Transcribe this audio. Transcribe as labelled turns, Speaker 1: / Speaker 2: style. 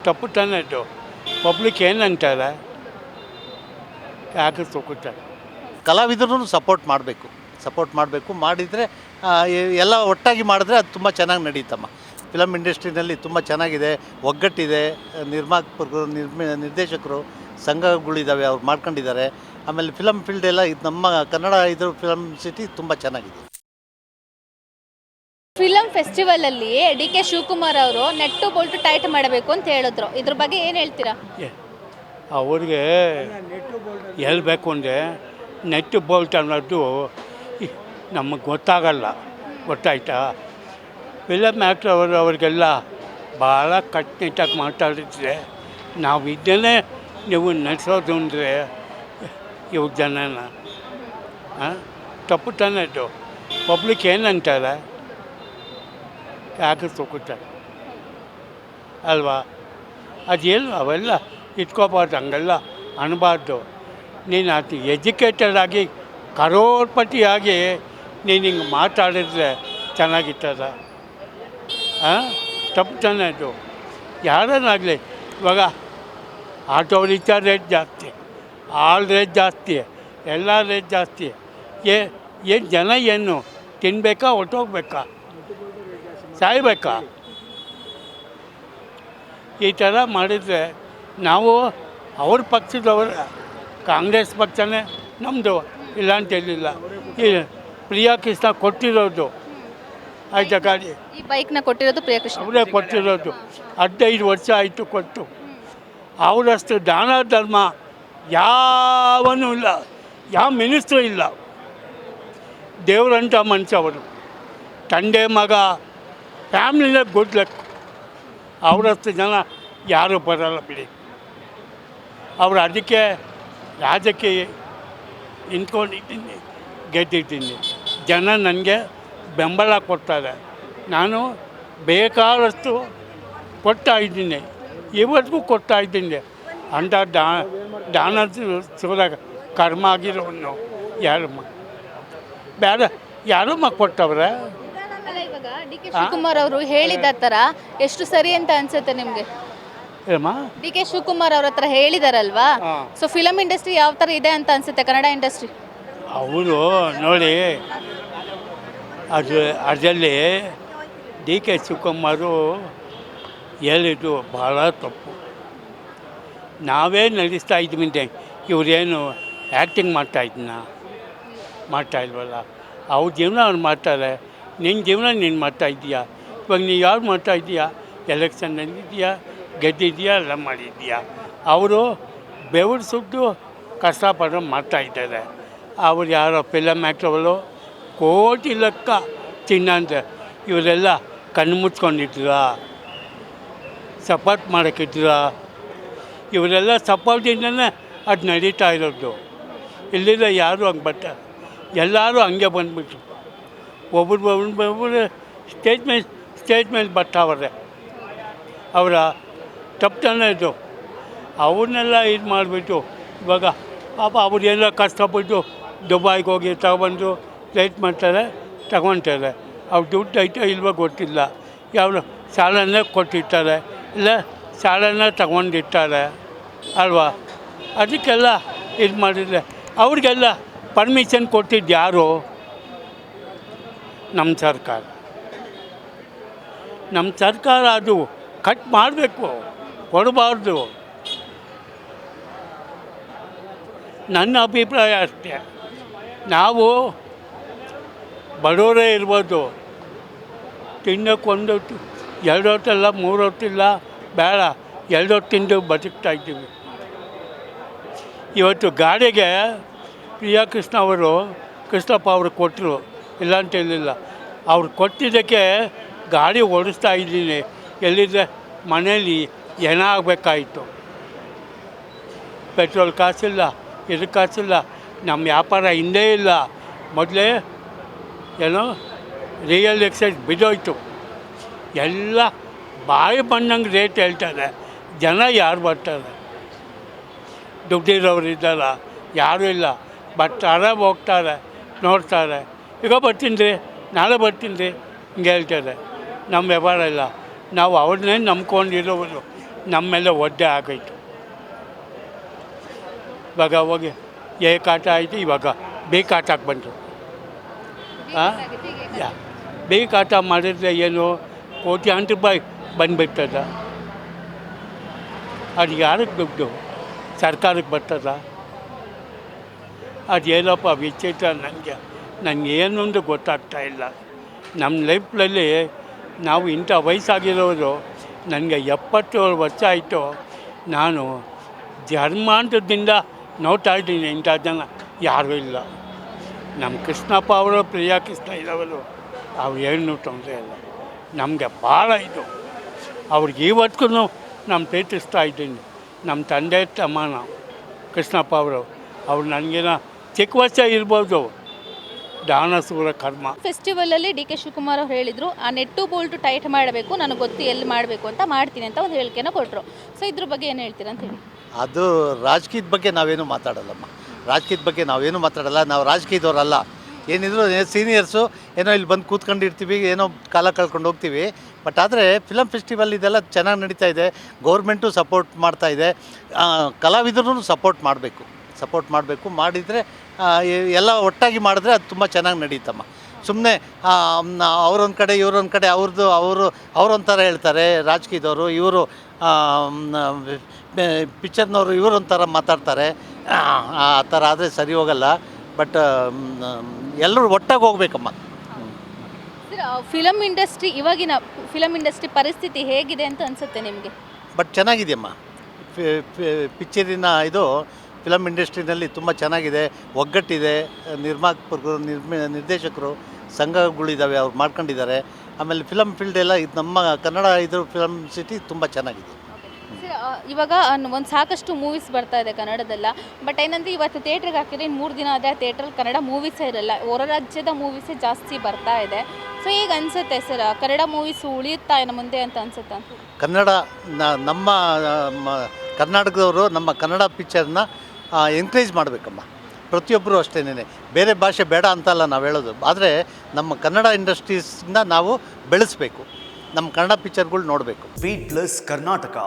Speaker 1: ತಪ್ಪು ತಾನೇ ಇದು. ಪಬ್ಲಿಕ್ ಏನಂತಾರೆ, ಯಾಕೆ ತಗೋತಾರೆ?
Speaker 2: ಕಲಾವಿದರು ಸಪೋರ್ಟ್ ಮಾಡಬೇಕು ಮಾಡಿದರೆ ಎಲ್ಲ ಒಟ್ಟಾಗಿ ಮಾಡಿದ್ರೆ ಅದು ತುಂಬ ಚೆನ್ನಾಗಿ ನಡೀತಮ್ಮ. ಫಿಲಮ್ ಇಂಡಸ್ಟ್ರಿನಲ್ಲಿ ತುಂಬ ಚೆನ್ನಾಗಿದೆ, ಒಗ್ಗಟ್ಟಿದೆ. ನಿರ್ಮಾಪಕರು ನಿರ್ದೇಶಕರು ಸಂಘಗಳಿದ್ದಾವೆ, ಅವ್ರು ಮಾಡ್ಕೊಂಡಿದ್ದಾರೆ. ಆಮೇಲೆ ಫಿಲಮ್ ಫೀಲ್ಡ್ ಎಲ್ಲ ಇದು ನಮ್ಮ ಕನ್ನಡ ಫಿಲಮ್ ಸಿಟಿ ತುಂಬ ಚೆನ್ನಾಗಿದೆ.
Speaker 3: ಫಿಲಮ್ ಫೆಸ್ಟಿವಲಲ್ಲಿ DK ಶಿವಕುಮಾರ್ ಅವರು ನೆಟ್ಟು ಬೋಲ್ಟು ಟೈಟ್ ಮಾಡಬೇಕು ಅಂತ ಹೇಳಿದ್ರು. ಇದ್ರ ಬಗ್ಗೆ ಏನು ಹೇಳ್ತೀರಾ?
Speaker 1: ಅವ್ರಿಗೆ ಹೇಳ್ಬೇಕು ಅಂದರೆ ನೆಟ್ಟು ಬೋಲ್ಟ್ ಅನ್ನೋದು ನಮಗೆ ಗೊತ್ತಾಗಲ್ಲ, ಗೊತ್ತಾಯ್ತಾ? ಫಿಲಮ್ ಆ್ಯಕ್ಟ್ರ್ ಅವ್ರಿಗೆಲ್ಲ ಭಾಳ ಕಟ್ಟುನಿಟ್ಟಾಗಿ ಮಾತಾಡಿದ್ರೆ ನಾವು ಇದನ್ನೇ ನೀವು ನಡೆಸೋದು ಅಂದರೆ ಇವ್ರ ಜನನ ತಪ್ಪು ತಾನೇ ಇದು. ಪಬ್ಲಿಕ್ ಏನಂತಾರೆ, ಯಾಕೆ ತಗೋತಾರೆ ಅಲ್ವಾ? ಅದೇನು ಅವೆಲ್ಲ ಇಟ್ಕೋಬಾರ್ದು, ಹಂಗೆಲ್ಲ ಅನ್ನಬಾರ್ದು. ನೀನು ಅದು ಎಜುಕೇಟೆಡ್ ಆಗಿ ಕರೋಡ್ಪತಿಯಾಗಿ ನೀನು ಹಿಂಗೆ ಮಾತಾಡಿದ್ರೆ ಚೆನ್ನಾಗಿರ್ತದ? ತಪ್ಪು ತಾನೇ ಅದು. ಯಾರನ್ನಾಗಲಿ ಇವಾಗ ಆಟೋ ರಿಕ್ಷಾ ರೇಟ್ ಜಾಸ್ತಿ, ಹಾಲ್ ರೇಟ್ ಜಾಸ್ತಿ, ಎಲ್ಲ ರೇಟ್ ಜಾಸ್ತಿ. ಏನು ಜನ ಏನು ತಿನ್ನಬೇಕಾ, ಹೊಟ್ಟೋಗ್ಬೇಕಾ, ಸಾಯ್ಬೇಕಾ? ಈ ಥರ ಮಾಡಿದರೆ ನಾವು ಅವ್ರ ಪಕ್ಷದವರು, ಕಾಂಗ್ರೆಸ್ ಪಕ್ಷನೇ ನಮ್ಮದು, ಇಲ್ಲ ಅಂತ ಹೇಳಿಲ್ಲ. ಈ ಪ್ರಿಯಾ ಕೃಷ್ಣ ಕೊಟ್ಟಿರೋದು ಆಯ್ತಾ ಗಾಡಿ,
Speaker 3: ಈ ಬೈಕ್ನ ಕೊಟ್ಟಿರೋದು ಪ್ರಿಯಾ ಕೃಷ್ಣ
Speaker 1: ಅವರೇ ಕೊಟ್ಟಿರೋದು. 15 ವರ್ಷ ಆಯಿತು ಕೊಟ್ಟು. ಅವರಷ್ಟು ದಾನ ಧರ್ಮ ಯಾವನೂ ಇಲ್ಲ, ಯಾವ ಮಿನಿಸ್ಟ್ರು ಇಲ್ಲ. ದೇವರಂಥ ಮನುಷ್ಯ ಅವರು, ತಂದೆ ಮಗ ಫ್ಯಾಮ್ಲಿನೇ ಗುಡ್ ಲಕ್. ಅವರಷ್ಟು ಜನ ಯಾರೂ ಬರಲ್ಲ ಬಿಡಿ. ಅವರು ಅದಕ್ಕೆ ರಾಜಕ್ಕೆ ನಿಂತ್ಕೊಂಡಿದ್ದೀನಿ, ಗೆದ್ದಿದ್ದೀನಿ. ಜನ ನನಗೆ ಬೆಂಬಲ ಕೊಡ್ತಾರೆ. ನಾನು ಬೇಕಾದಷ್ಟು ಕೊಡ್ತಾಯಿದ್ದೀನಿ, ಇವತ್ತಿಗೂ ಕೊಡ್ತಾಯಿದ್ದೀನಿ. ಅಂಥ ದಾನ ಸೂರ ಕರ್ಮ ಆಗಿರೋನು ಯಾರು ಕೊಟ್ಟವ್ರೆ.
Speaker 3: ಅಲ್ಲ, ಇವಾಗ DK ಶಿವಕುಮಾರ್ ಅವರು ಹೇಳಿದ ಥರ ಎಷ್ಟು ಸರಿ ಅಂತ ಅನ್ಸುತ್ತೆ ನಿಮಗೆ? DK ಶಿವಕುಮಾರ್ ಅವ್ರ ಹತ್ರ ಹೇಳಿದಾರಲ್ವಾ, ಸೊ ಫಿಲಮ್ ಇಂಡಸ್ಟ್ರಿ ಯಾವ ಥರ ಇದೆ ಅಂತ ಅನ್ಸುತ್ತೆ ಕನ್ನಡ ಇಂಡಸ್ಟ್ರಿ?
Speaker 1: ಅವರು ನೋಡಿ, ಅದರಲ್ಲಿ DK ಶಿವಕುಮಾರು ಹೇಳಿದ್ದು ಭಾಳ ತಪ್ಪು. ನಾವೇ ನಡೆಸ್ತಾ ಇದ್ವಿ, ಇವರೇನು ಆ್ಯಕ್ಟಿಂಗ್ ಮಾಡ್ತಾಯಿಲ್ವಲ್ಲ. ಅವ್ರ ಜೀವನ ಅವ್ರು ಮಾಡ್ತಾರೆ, ನಿನ್ನ ಜೀವನ ನೀನು ಮಾಡ್ತಾಯಿದ್ದೀಯಾ. ಇವಾಗ ನೀನು ಯಾರು ಮಾಡ್ತಾಯಿದ್ದೀಯಾ? ಎಲೆಕ್ಷನ್ನಲ್ಲಿದ್ದೀಯಾ, ಗೆದ್ದಿದ್ದೀಯಾ, ಎಲ್ಲ ಮಾಡಿದ್ದೀಯಾ. ಅವರು ಬೆವರು ಸುಟ್ಟು ಕಷ್ಟಪಟ್ಟು ಮಾಡ್ತಾಯಿದ್ದಾರೆ. ಅವ್ರು ಯಾರೋ ಫಿಲಮ್ ಆ್ಯಕ್ಟ್ರವರು ಕೋಟಿ ಲೆಕ್ಕ ತಿನ್ನಂತ ಇವರೆಲ್ಲ ಕಣ್ಣು ಮುಚ್ಕೊಂಡಿದ್ರ, ಸಪೋರ್ಟ್ ಮಾಡೋಕ್ಕಿದ್ರ. ಇವರೆಲ್ಲ ಸಪೋರ್ಟಿಂದನೇ ಅದು ನಡೀತಾ ಇರೋದು. ಇಲ್ಲಿಂದ ಯಾರು ಹಂಗೆ ಬರ್ತಾರೆ, ಎಲ್ಲರೂ ಹಂಗೆ ಬಂದುಬಿಟ್ರು. ಒಬ್ಬರು ಸ್ಟೇಜ್ ಮೇಲೆ ಬರ್ತಾವ್ರೆ. ಅವರ ತಪ್ಪು ಇದು. ಅವ್ರನ್ನೆಲ್ಲ ಇದು ಮಾಡಿಬಿಟ್ಟು ಇವಾಗ ಪಾಪ ಅವ್ರೆಲ್ಲ ಕಷ್ಟಪಟ್ಟು ದುಬೈಗೆ ಹೋಗಿ ತಗೊಬಂದು ಫ್ಲೈಟ್ ಮಾಡ್ತಾರೆ, ತಗೊತಾರೆ. ಅವ್ರು ದುಡ್ಡು ಐತೋ ಇಲ್ವೋ ಗೊತ್ತಿಲ್ಲ. ಯಾವ ಸಾಲನೇ ಕೊಟ್ಟಿರ್ತಾರೆ, ಇಲ್ಲ ಸಾಲನೇ ತಗೊಂಡಿರ್ತಾರೆ ಅಲ್ವಾ? ಅದಕ್ಕೆಲ್ಲ ಇದು ಮಾಡಿದರೆ ಅವ್ರಿಗೆಲ್ಲ ಪರ್ಮಿಷನ್ ಕೊಟ್ಟಿದ್ದು ಯಾರು? ನಮ್ಮ ಸರ್ಕಾರ. ಅದು ಕಟ್ ಮಾಡಬೇಕು, ಕೊಡಬಾರ್ದು. ನನ್ನ ಅಭಿಪ್ರಾಯ ಅಷ್ಟೇ. ನಾವು ಬಡವರೇ ಇರ್ಬೋದು, ತಿನ್ನೋಕ್ಕೊಂದು 2 ಹೊತ್ತಲ್ಲ 3 ಹೊತ್ತಿಲ್ಲ, ಬೇಡ 2 ಹೊತ್ತು ತಿಂದು ಬದುಕ್ತಾ ಇದ್ದೀವಿ. ಇವತ್ತು ಗಾಡಿಗೆ ಪ್ರಿಯಾ ಕೃಷ್ಣಪ್ಪ ಅವರು ಕೊಟ್ಟರು, ಇಲ್ಲ ಅಂತ ಹೇಳಿಲ್ಲ. ಅವ್ರು ಕೊಟ್ಟಿದ್ದಕ್ಕೆ ಗಾಡಿ ಓಡಿಸ್ತಾ ಇದ್ದೀನಿ. ಎಲ್ಲಿದ್ದರೆ ಮನೇಲಿ ಏನಾಗಬೇಕಾಯಿತು. ಪೆಟ್ರೋಲ್ ಕಾಸಿಲ್ಲ, ಇದಕ್ಕೆ ಕಾಸಿಲ್ಲ, ನಮ್ಮ ವ್ಯಾಪಾರ ಹಿಂದೆ ಇಲ್ಲ. ಮೊದಲೇ ಏನೋ ರಿಯಲ್ ಎಕ್ಸೈಸ್ ಬಿದ್ದೋಯ್ತು. ಎಲ್ಲ ಬಾಯಿ ಬಂದಂಗೆ ರೇಟ್ ಹೇಳ್ತಾರೆ. ಜನ ಯಾರು ಬರ್ತಾರೆ? ದುಡ್ಡಿರೋರು ಇದ್ದಾರ? ಯಾರೂ ಇಲ್ಲ. ಬರ್ತಾರೆ, ಹೋಗ್ತಾರೆ, ನೋಡ್ತಾರೆ. ಈಗ ಬರ್ತೀನಿ ರೀ, ನಾಳೆ ಬರ್ತೀನಿ ರೀ ಹಿಂಗೆ ಹೇಳ್ತಾರೆ. ನಮ್ಮ ವ್ಯವಹಾರ ಇಲ್ಲ. ನಾವು ಅವ್ರನ್ನೇ ನಂಬ್ಕೊಂಡಿರೋರು. ನಮ್ಮೆಲ್ಲ ಒದ್ದೆ ಆಗೋಯ್ತು. ಇವಾಗ ಹೋಗಿ ಏಕಾಟ ಆಯಿತು, ಇವಾಗ ಬೇಕಾಟಕ್ಕೆ ಬಂದರು. ಬೇಕಾಟ ಮಾಡಿದ್ರೆ ಏನು ಕೋಟ್ಯಾಂತರ ರೂಪಾಯಿ ಬಂದುಬಿಡ್ತದ. ಅದು ಯಾರಿಗೆ ದುಡ್ಡು? ಸರ್ಕಾರಕ್ಕೆ ಬರ್ತದ? ಅದೇನಪ್ಪ ವಿಚಿತ್ರ. ನನಗೇನು ಅಂತ ಗೊತ್ತಾಗ್ತಾ ಇಲ್ಲ. ನಮ್ಮ ಲೈಫ್ನಲ್ಲಿ ನಾವು ಇಂಥ ವಯಸ್ಸಾಗಿರೋರು, ನನಗೆ 77 ವರ್ಷ ಆಯಿತು. ನಾನು ಜನ್ಮಾಂತರದಿಂದ ನೋಡ್ತಾ ಇದ್ದೀನಿ, ಇಂಥ ಜನ ಯಾರೂ ಇಲ್ಲ. ನಮ್ಮ ಕೃಷ್ಣಪ್ಪ ಅವರು, ಪ್ರಿಯಾ ಕೃಷ್ಣ ಇರೋರು, ಅವ್ರು ಏನೂ ತೊಂದರೆ ಇಲ್ಲ. ನಮಗೆ ಭಾಳ ಇದು. ಅವ್ರಿಗೆ ಇವತ್ತಿಗೂ ನಾನು ಪ್ರೀತಿಸ್ತಾ ಇದ್ದೀನಿ. ನಮ್ಮ ತಂದೆ ತಮ್ಮ ನಾವು ಕೃಷ್ಣಪ್ಪ ಅವರು ನನಗೇನೋ ಚಿಕ್ಕ ವರ್ಷ ಇರ್ಬೋದು, ದಾನಸೂರ ಕರ್ಮ.
Speaker 3: ಫೆಸ್ಟಿವಲಲ್ಲಿ ಡಿ ಕೆ ಶಿವಕುಮಾರ್ ಅವ್ರು ಹೇಳಿದರು, ಆ ನೆಟ್ಟು ಬೋಲ್ಟು ಟೈಟ್ ಮಾಡಬೇಕು, ನನಗೆ ಗೊತ್ತು ಎಲ್ಲಿ ಮಾಡಬೇಕು ಅಂತ ಮಾಡ್ತೀನಿ ಅಂತ ಒಂದು ಹೇಳಿಕೆನ ಕೊಟ್ಟರು. ಸೊ ಇದ್ರ ಬಗ್ಗೆ ಏನು ಹೇಳ್ತೀರಾ ಅಂತ ಹೇಳಿ.
Speaker 2: ಅದು ರಾಜಕೀಯದ ಬಗ್ಗೆ ನಾವೇನು ಮಾತಾಡಲ್ಲಮ್ಮ. ರಾಜಕೀಯದ ಬಗ್ಗೆ ನಾವೇನು ಮಾತಾಡಲ್ಲ. ನಾವು ರಾಜಕೀಯದವರಲ್ಲ. ಏನಿದ್ರು ಸೀನಿಯರ್ಸು ಏನೋ ಇಲ್ಲಿ ಬಂದು ಕೂತ್ಕೊಂಡಿರ್ತೀವಿ, ಏನೋ ಕಾಲ ಕಳ್ಕೊಂಡು ಹೋಗ್ತೀವಿ. ಬಟ್ ಆದರೆ ಫಿಲಮ್ ಫೆಸ್ಟಿವಲ್ ಇದೆಲ್ಲ ಚೆನ್ನಾಗಿ ನಡೀತಾ ಇದೆ. ಗೌರ್ಮೆಂಟು ಸಪೋರ್ಟ್ ಮಾಡ್ತಾಯಿದೆ. ಕಲಾವಿದರೂ ಸಪೋರ್ಟ್ ಮಾಡಬೇಕು. ಮಾಡಿದರೆ ಎಲ್ಲ ಒಟ್ಟಾಗಿ ಮಾಡಿದ್ರೆ ಅದು ತುಂಬ ಚೆನ್ನಾಗಿ ನಡೀತಮ್ಮ. ಸುಮ್ಮನೆ ಅವರೊಂದು ಕಡೆ ಇವರೊಂದು ಕಡೆ ಅವರೊಂಥರ ಹೇಳ್ತಾರೆ ರಾಜಕೀಯದವರು, ಇವರು ಪಿಕ್ಚರ್ನವರು ಇವರೊಂಥರ ಮಾತಾಡ್ತಾರೆ. ಆ ಥರ ಆದರೆ ಸರಿ ಹೋಗಲ್ಲ. ಬಟ್ ಎಲ್ಲರೂ ಒಟ್ಟಾಗಿ ಹೋಗ್ಬೇಕಮ್ಮ.
Speaker 3: ಫಿಲಮ್ ಇಂಡಸ್ಟ್ರಿ, ಇವಾಗಿನ ಫಿಲಮ್ ಇಂಡಸ್ಟ್ರಿ ಪರಿಸ್ಥಿತಿ ಹೇಗಿದೆ ಅಂತ ಅನಿಸುತ್ತೆ ನಿಮಗೆ?
Speaker 2: ಬಟ್ ಚೆನ್ನಾಗಿದೆಯಮ್ಮ. ಪಿಕ್ಚರಿನ ಇದು ಫಿಲಮ್ ಇಂಡಸ್ಟ್ರಿನಲ್ಲಿ ತುಂಬ ಚೆನ್ನಾಗಿದೆ. ಒಗ್ಗಟ್ಟಿದೆ. ನಿರ್ದೇಶಕರು ಸಂಘಗಳಿದ್ದಾವೆ, ಅವ್ರು ಮಾಡ್ಕೊಂಡಿದ್ದಾರೆ. ಆಮೇಲೆ ಫಿಲಮ್ ಫೀಲ್ಡ್ ಎಲ್ಲ ಇದು ನಮ್ಮ ಕನ್ನಡ ಇದು ಫಿಲಮ್ ಸಿಟಿ ತುಂಬ ಚೆನ್ನಾಗಿದೆ.
Speaker 3: ಇವಾಗ ಒಂದು ಸಾಕಷ್ಟು ಮೂವೀಸ್ ಬರ್ತಾ ಇದೆ ಕನ್ನಡದಲ್ಲ. ಬಟ್ ಏನಂದರೆ ಇವತ್ತು ಥಿಯೇಟ್ರಿಗೆ ಹಾಕಿದ್ರೆ ಇನ್ನು 3 ದಿನ ಆದರೆ ಥಿಯೇಟ್ರಲ್ಲಿ ಕನ್ನಡ ಮೂವೀಸೇ ಇರಲ್ಲ, ಹೊರ ರಾಜ್ಯದ ಮೂವೀಸೇ ಜಾಸ್ತಿ ಬರ್ತಾ ಇದೆ. ಸೊ ಈಗ ಅನಿಸುತ್ತೆ ಸರ್, ಕನ್ನಡ ಮೂವೀಸ್ ಉಳಿಯುತ್ತಾ ಏನೋ ಮುಂದೆ ಅಂತ ಅನಿಸುತ್ತಾ?
Speaker 2: ಕನ್ನಡ ನಮ್ಮ ಕರ್ನಾಟಕದವರು ನಮ್ಮ ಕನ್ನಡ ಪಿಕ್ಚರ್ನ ಎಂಕರೇಜ್ ಮಾಡಬೇಕಮ್ಮ. ಪ್ರತಿಯೊಬ್ಬರು ಅಷ್ಟೇನೆ. ಬೇರೆ ಭಾಷೆ ಬೇಡ ಅಂತಲ್ಲ ನಾವು ಹೇಳೋದು, ಆದರೆ ನಮ್ಮ ಕನ್ನಡ ಇಂಡಸ್ಟ್ರೀಸ್ನ ನಾವು ಬೆಳೆಸಬೇಕು. ನಮ್ಮ ಕನ್ನಡ ಪಿಕ್ಚರ್ಗಳು ನೋಡಬೇಕು.
Speaker 4: ವಿ+ ಕರ್ನಾಟಕ.